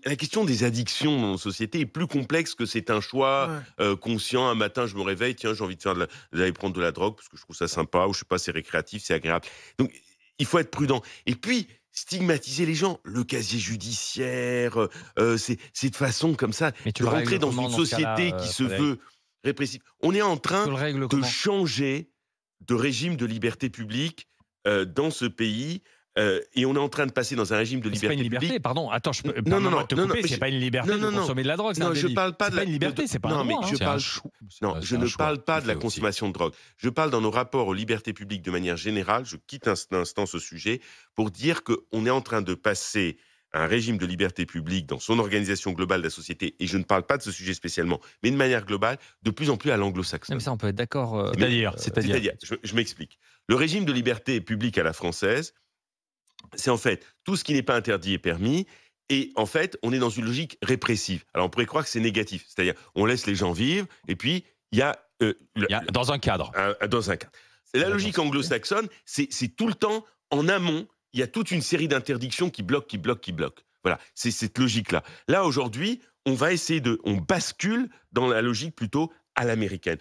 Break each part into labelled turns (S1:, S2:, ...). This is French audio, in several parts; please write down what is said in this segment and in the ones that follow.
S1: la question des addictions dans nos sociétés est plus complexe que c'est un choix
S2: Ouais.
S1: conscient. Un matin, je me réveille, tiens, j'ai envie de d'aller prendre de la drogue parce que je trouve ça sympa, ou je sais pas, c'est récréatif, c'est agréable. Donc, il faut être prudent. Et puis, stigmatiser les gens, le casier judiciaire, c'est de façon comme ça
S3: Mais tu
S1: de
S3: le
S1: rentrer
S3: règles
S1: dans
S3: comment
S1: une
S3: dans ce cas-là,
S1: société qui se
S3: Frédéric?
S1: veut répressive. On est en
S3: Tu
S1: train
S3: le règles
S1: de
S3: comment?
S1: changer de régime de liberté publique dans ce pays. Et on est en train de passer dans un régime de
S3: Mais c'est pas une
S1: liberté
S3: liberté,
S1: publique.
S3: pardon. Attends, je peux
S1: Non, non,
S3: permets-moi
S1: non,
S3: de te
S1: non, non,
S3: couper,
S1: mais
S3: c'est pas une liberté
S1: non,
S3: de
S1: non, non,
S3: consommer de la drogue, c'est un
S1: non, je
S3: délit.
S1: parle pas
S3: C'est
S1: de
S3: pas
S1: la,
S3: une liberté, c'est pas un
S1: non, mais
S3: droit, hein.
S1: je
S4: C'est un
S1: parle,
S4: choix.
S1: non, je
S4: C'est un
S1: ne
S4: choix
S1: parle pas
S4: qu'on
S1: de la
S4: fait aussi.
S1: consommation de drogue. Je parle dans nos rapports aux libertés publiques de manière générale. Je quitte un instant ce sujet pour dire qu'on est en train de passer à un régime de liberté publique dans son organisation globale de la société, et je ne parle pas de ce sujet spécialement, mais de manière globale, de plus en plus à
S3: Non, mais
S1: l'anglo-saxonne.
S3: ça, on peut être d'accord.
S1: C'est-à-dire, je m'explique. Le régime de liberté publique à la française, c'est en fait tout ce qui n'est pas interdit est permis. Et en fait, on est dans une logique répressive. Alors on pourrait croire que c'est négatif, c'est-à-dire on laisse les gens vivre, et puis il y a
S4: Il y a, dans un cadre.
S1: dans un cadre. Et la logique anglo-saxonne, c'est tout le temps en amont, il y a toute une série d'interdictions qui bloquent, qui bloquent, qui bloquent. Voilà, c'est cette logique-là. Là, aujourd'hui, on bascule dans la logique plutôt à l'américaine.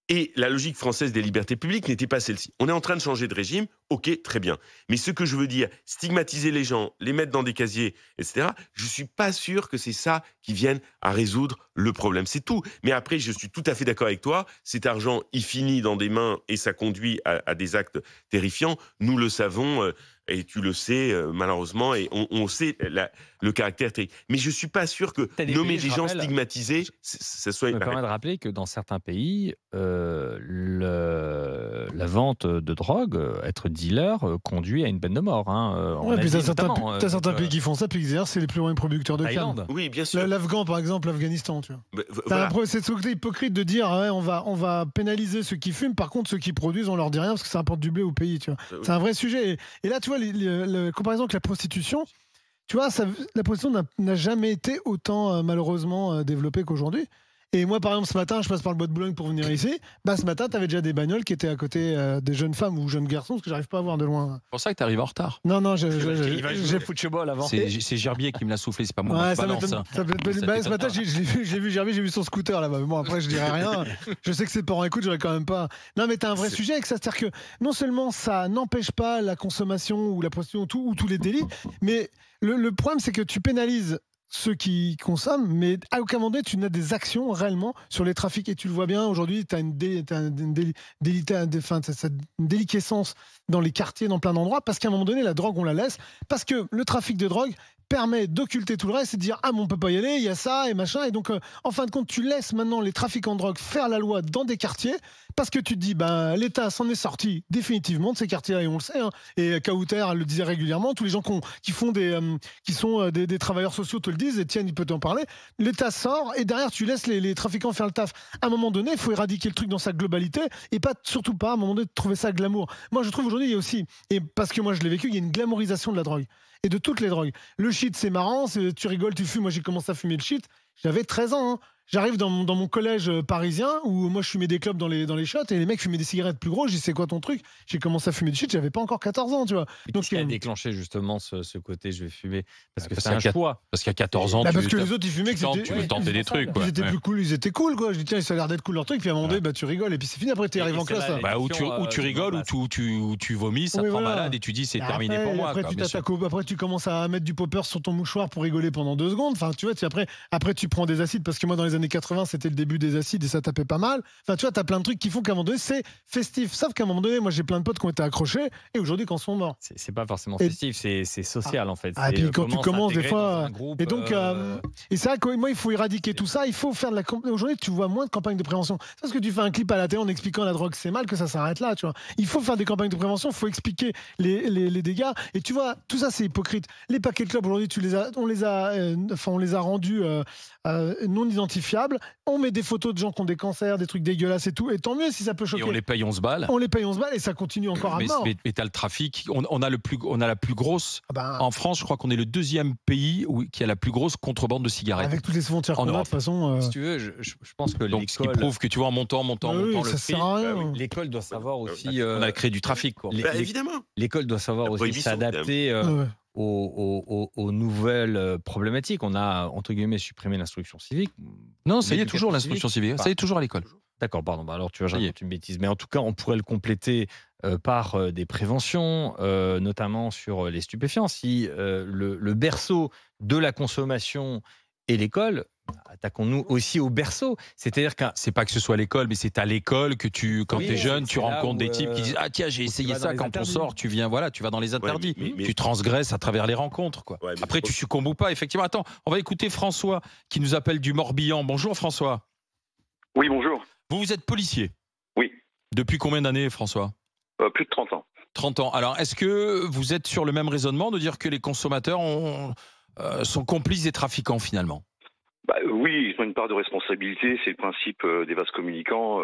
S1: Et la logique française des libertés publiques n'était pas celle-ci. On est en train de changer de régime, ok, très bien. Mais ce que je veux dire, stigmatiser les gens, les mettre dans des casiers, etc., je ne suis pas sûr que c'est ça qui vienne à résoudre le problème. C'est tout. Mais après, je suis tout à fait d'accord avec toi, cet argent, il finit dans des mains et ça conduit à des actes terrifiants. Nous le savons, et tu le sais, malheureusement, et on sait le caractère terrible. Mais je ne suis pas sûr que
S3: T'as des
S1: nommer
S3: pays,
S1: des
S3: je
S1: gens
S3: rappelle,
S1: stigmatisés, ça soit...
S3: Je me permets de rappeler que dans certains pays, la vente de drogue, être dealer, conduit à une peine de mort. Hein, en
S2: Ouais, puis
S3: Asie
S2: t'as certains,
S3: notamment,
S2: t'as certains
S3: donc,
S2: pays qui font ça, puis qui d'ailleurs, c'est les plus grands producteurs de canne.
S3: Thaïlande.
S1: Oui, bien sûr.
S2: L'Afghan, par exemple, l'Afghanistan, tu vois.
S1: Voilà.
S2: C'est ce côté hypocrite de dire ouais, on va pénaliser ceux qui fument, par contre ceux qui produisent on leur dit rien parce que ça apporte du blé au pays, tu vois.
S1: Oui.
S2: C'est un vrai sujet. Et là tu vois la comparaison avec la prostitution, tu vois, la prostitution n'a jamais été autant malheureusement développée qu'aujourd'hui. Et moi, par exemple, ce matin, je passe par le bois de Boulogne pour venir ici. Bah, ce matin, tu avais déjà des bagnoles qui étaient à côté des jeunes femmes ou jeunes garçons, parce que j'arrive pas à voir de loin.
S4: C'est pour ça que tu arrives en retard.
S2: Non, non,
S3: Il va jouer
S2: j'ai
S3: au football avant.
S4: C'est Gerbier qui me l'a soufflé, c'est pas moi.
S2: Ouais,
S4: Je
S2: ça
S4: balance,
S2: m'étonne.
S4: hein.
S2: Ça peut être-
S4: Ça
S2: bah, ce
S4: t'étonne
S2: matin,
S4: pas.
S2: j'ai vu Gervais, j'ai vu son scooter là-bas. Mais bon, après, je dirais rien. Je sais que ses parents écoutent, j'aurais quand même pas. Non, mais t'as un vrai sujet avec ça. C'est-à-dire que non seulement ça n'empêche pas la consommation ou la prostitution ou tous les délits, mais le problème, c'est que tu pénalises ceux qui consomment, mais à aucun moment donné, tu n'as des actions réellement sur les trafics. Et tu le vois bien, aujourd'hui, tu as une déliquescence dans les quartiers, dans plein d'endroits, parce qu'à un moment donné, la drogue, on la laisse, parce que le trafic de drogue permet d'occulter tout le reste et de dire ah mais on peut pas y aller, il y a ça et machin, et donc en fin de compte tu laisses maintenant les trafiquants de drogue faire la loi dans des quartiers parce que tu te dis ben l'État s'en est sorti définitivement de ces quartiers-là et on le sait, hein, et Kauter le disait régulièrement, tous les gens qui font qui sont des travailleurs sociaux te le disent, Étienne il peut t'en parler, l'État sort et derrière tu laisses les trafiquants faire le taf. À un moment donné il faut éradiquer le truc dans sa globalité et pas surtout pas à un moment donné de trouver ça glamour. Moi je trouve aujourd'hui il y a aussi, et parce que moi je l'ai vécu, il y a une glamourisation de la drogue et de toutes les drogues. Le shit, c'est marrant, tu rigoles, tu fumes. Moi, j'ai commencé à fumer le shit. J'avais 13 ans. Hein. J'arrive dans mon collège parisien où moi, je fumais des clopes dans les shots et les mecs fumaient des cigarettes plus grosses. Je dis, c'est quoi ton truc? J'ai commencé à fumer du shit, j'avais pas encore 14 ans, tu vois.
S3: Donc, qui a déclenché justement ce côté je vais fumer? Parce que c'est un
S4: qu'il y a-
S3: choix.
S4: Parce qu'à 14 ans,
S2: parce que les autres, ils fumaient,
S4: tu veux tenter des trucs.
S2: Ils étaient plus cool, ils étaient cool, quoi. Je dis, tiens, ça a l'air d'être cool leur truc. Puis à un moment donné, bah, tu rigoles et puis c'est fini. Après, tu arrives en classe.
S3: là,
S4: Ou tu rigoles, ou tu vomis, ça
S2: Oui,
S4: te rend
S2: voilà.
S4: malade et tu dis c'est terminé
S2: Après,
S4: pour moi.
S2: Après,
S4: quoi,
S2: tu
S4: bien sûr.
S2: après, tu commences à mettre du popper sur ton mouchoir pour rigoler pendant 2 secondes. Enfin, tu vois, après, tu prends des acides parce que moi, dans les années 80, c'était le début des acides et ça tapait pas mal. Enfin, tu vois, t'as plein de trucs qui font qu'à un moment donné, c'est festif. Sauf qu'à un moment donné, moi, j'ai plein de potes qui ont été accrochés et aujourd'hui, qui en sont morts.
S3: C'est pas forcément
S2: Et-
S3: festif, c'est social en fait.
S2: Ah, et puis quand tu commences des fois,
S3: dans un groupe,
S2: et donc et c'est vrai que moi il faut éradiquer tout ça, il faut faire de la aujourd'hui tu vois moins de campagnes de prévention. C'est parce que tu fais un clip à la télé en expliquant la drogue c'est mal que ça s'arrête là, tu vois. Il faut faire des campagnes de prévention, il faut expliquer les dégâts et tu vois tout ça c'est hypocrite. Les paquets de clopes aujourd'hui on les a rendus non identifiables. On met des photos de gens qui ont des cancers, des trucs dégueulasses et tout, et tant mieux si ça peut choquer.
S4: Et on les paye 11 balles.
S2: On les paye 11 balles et ça continue encore à mort.
S4: Mais t'as le trafic. On a la plus grosse.
S2: Ah ben,
S4: En France, je crois qu'on est le deuxième pays qui a la plus grosse contrebande de cigarettes.
S2: avec toutes les frontières
S4: En
S2: qu'on a de
S4: Europe.
S2: toute façon.
S3: Si tu veux, je pense que
S4: Donc, ce qui
S3: l'école,
S4: prouve que tu vois, en montant
S2: oui,
S4: le
S2: ça
S4: prix,
S2: sert à rien.
S3: l'école doit savoir aussi.
S4: on a créé du trafic. Quoi.
S3: les-
S1: Bah, évidemment.
S3: L'école doit savoir
S1: La
S3: aussi
S1: prohibition,
S3: s'adapter
S2: Ouais.
S3: aux nouvelles problématiques. On a, entre guillemets, supprimé l'instruction civique.
S4: Non, ça y est, toujours
S3: L'éducation
S4: l'instruction
S3: civique,
S4: civique. Ça y est, toujours à l'école.
S3: D'accord, pardon. Bah alors, tu vois,
S4: Ça y est.
S3: j'invente une bêtise. Mais en tout cas, on pourrait le compléter par des préventions, notamment sur les stupéfiants. Si le berceau de la consommation est l'école, attaquons-nous aussi au berceau. C'est-à-dire qu'un
S4: C'est pas que ce soit à l'école, mais c'est à l'école que quand
S3: Oui,
S4: tu es jeune,
S3: c'est
S4: tu
S3: là
S4: rencontres
S3: où,
S4: des types qui disent ah tiens, j'ai
S3: où tu
S4: essayé
S3: vas dans
S4: ça.
S3: les
S4: Quand on
S3: interdits.
S4: sort, tu vas dans les interdits.
S1: mais-
S4: Tu transgresses à travers les rencontres, quoi.
S1: Ouais, mais
S4: Après, tu succombes ou pas, effectivement. Attends, on va écouter François qui nous appelle du Morbihan. Bonjour François.
S5: Oui, bonjour.
S4: Vous êtes policier.
S5: Oui.
S4: Depuis combien d'années, François?
S5: Plus de 30 ans.
S4: 30 ans. Alors, est-ce que vous êtes sur le même raisonnement de dire que les consommateurs sont complices des trafiquants, finalement?
S5: Oui, ils ont une part de responsabilité. C'est le principe des vases communicants,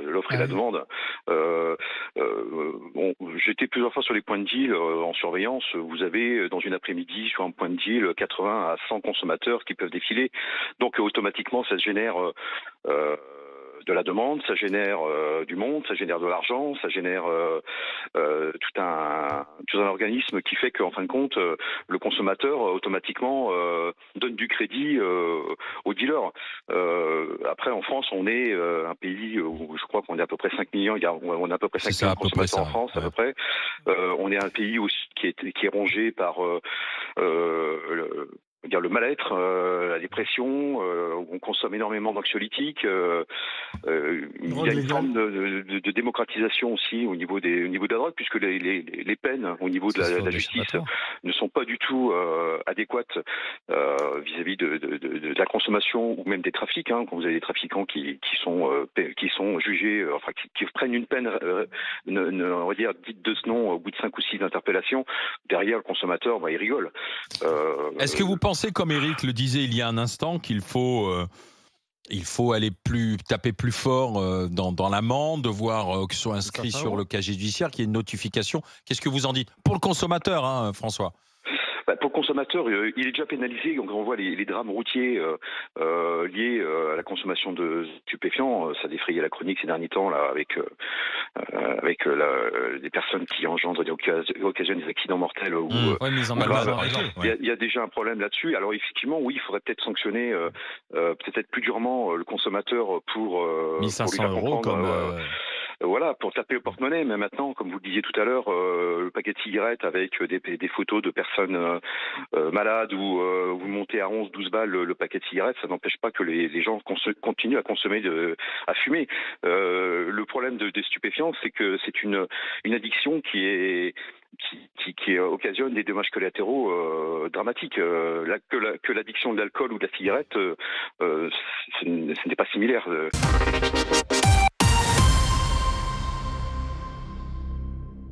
S5: l'offre et la demande. J'étais plusieurs fois sur les points de deal en surveillance. Vous avez dans une après-midi sur un point de deal 80 à 100 consommateurs qui peuvent défiler. Donc automatiquement, ça génère de la demande, ça génère du monde, ça génère de l'argent, ça génère tout un organisme qui fait qu'en fin de compte, le consommateur automatiquement donne du crédit aux dealers. Après, en France, on est un pays où je crois qu'on est à peu près 5 millions, on a à peu près 5
S4: C'est ça,
S5: millions
S4: à
S5: de
S4: peu près
S5: consommateurs en
S4: ça,
S5: France, à
S4: ouais.
S5: peu près. On est un pays aussi qui est rongé par le mal-être, la dépression, on consomme énormément d'anxiolytiques. Il y a une forme de démocratisation aussi au niveau de la drogue, puisque les peines au niveau de la justice ne sont pas du tout adéquates vis-à-vis de la consommation ou même des trafics. Quand vous avez des trafiquants qui sont jugés, qui prennent une peine, on va dire, dite de ce nom au bout de 5 ou 6 interpellations, derrière le consommateur, il rigole.
S4: Est-ce que vous pensez, comme Eric le disait il y a un instant, qu'il faut aller taper plus fort dans l'amende, voir que ce soit inscrit sur le casier judiciaire, qu'il y ait une notification? Qu'est-ce que vous en dites? Pour le consommateur, hein, François?
S5: Pour le consommateur, il est déjà pénalisé. Donc on voit les drames routiers liés à la consommation de stupéfiants. Ça défrayait la chronique ces derniers temps là, avec des personnes qui engendrent occasionnent des accidents mortels. Il y a déjà un problème là-dessus. Alors effectivement, oui, il faudrait peut-être sanctionner peut-être plus durement le consommateur pour
S3: 1500
S5: lui faire
S3: €
S5: comprendre. Voilà, pour taper au porte-monnaie. Mais maintenant, comme vous le disiez tout à l'heure, le paquet de cigarettes avec des photos de personnes malades ou vous montez à 11-12 balles le paquet de cigarettes, ça n'empêche pas que les gens continuent à consommer, à fumer. Le problème des stupéfiants, c'est que c'est une addiction qui occasionne des dommages collatéraux dramatiques. Que l'addiction de l'alcool ou de la cigarette, ce n'est pas similaire.